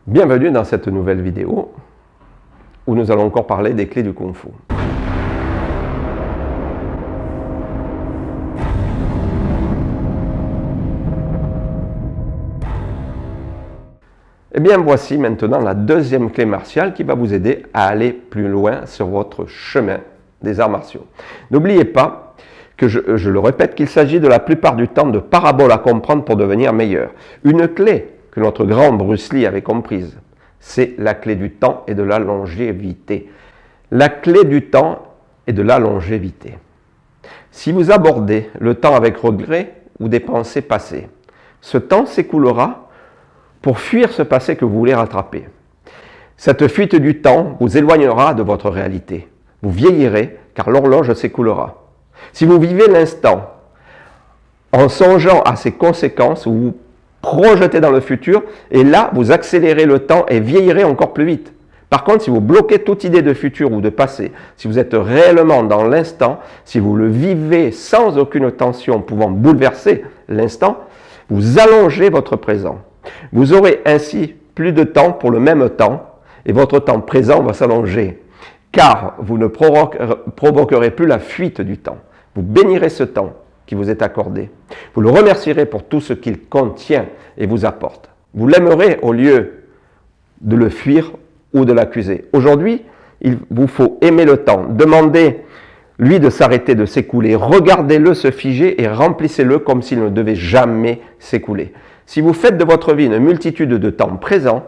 Bienvenue dans cette nouvelle vidéo où nous allons encore parler des clés du Kung Fu. Et bien voici maintenant la deuxième clé martiale qui va vous aider à aller plus loin sur votre chemin des arts martiaux. N'oubliez pas que je le répète qu'il s'agit de la plupart du temps de paraboles à comprendre pour devenir meilleur. Une clé que notre grand Bruce Lee avait comprise, c'est la clé du temps et de la longévité. La clé du temps et de la longévité. Si vous abordez le temps avec regret ou des pensées passées, ce temps s'écoulera pour fuir ce passé que vous voulez rattraper. Cette fuite du temps vous éloignera de votre réalité. Vous vieillirez car l'horloge s'écoulera. Si vous vivez l'instant en songeant à ses conséquences, vous vous projetez dans le futur et là, vous accélérez le temps et vieillirez encore plus vite. Par contre, si vous bloquez toute idée de futur ou de passé, si vous êtes réellement dans l'instant, si vous le vivez sans aucune tension pouvant bouleverser l'instant, vous allongez votre présent. Vous aurez ainsi plus de temps pour le même temps et votre temps présent va s'allonger car vous ne provoquerez plus la fuite du temps. Vous bénirez ce temps qui vous est accordé. Vous le remercierez pour tout ce qu'il contient et vous apporte. Vous l'aimerez au lieu de le fuir ou de l'accuser. Aujourd'hui, il vous faut aimer le temps. Demandez-lui de s'arrêter de s'écouler. Regardez-le se figer et remplissez-le comme s'il ne devait jamais s'écouler. Si vous faites de votre vie une multitude de temps présent,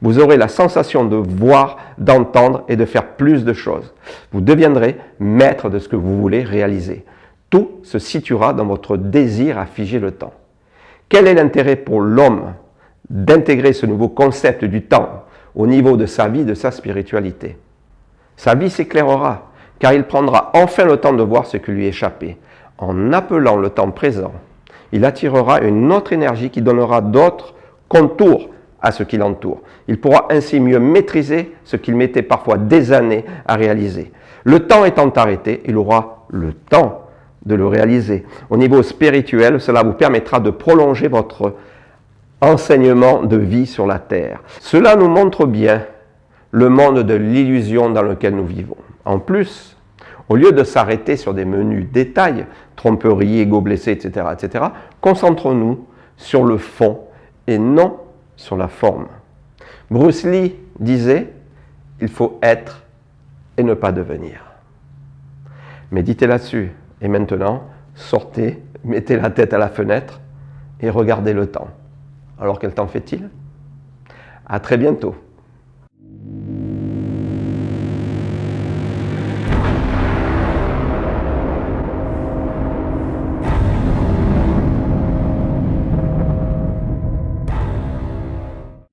vous aurez la sensation de voir, d'entendre et de faire plus de choses. Vous deviendrez maître de ce que vous voulez réaliser. Tout se situera dans votre désir à figer le temps. Quel est l'intérêt pour l'homme d'intégrer ce nouveau concept du temps au niveau de sa vie, de sa spiritualité? Sa vie s'éclairera, car il prendra enfin le temps de voir ce qui lui échappait. En appelant le temps présent, il attirera une autre énergie qui donnera d'autres contours à ce qui l'entoure. Il pourra ainsi mieux maîtriser ce qu'il mettait parfois des années à réaliser. Le temps étant arrêté, il aura le temps de le réaliser. Au niveau spirituel, cela vous permettra de prolonger votre enseignement de vie sur la terre. Cela nous montre bien le monde de l'illusion dans lequel nous vivons. En plus, au lieu de s'arrêter sur des menus détails, tromperie, ego blessé, etc., concentrons-nous sur le fond et non sur la forme. Bruce Lee disait « Il faut être et ne pas devenir ». Méditez là-dessus. Et maintenant, sortez, mettez la tête à la fenêtre et regardez le temps. Alors quel temps fait-il? À très bientôt.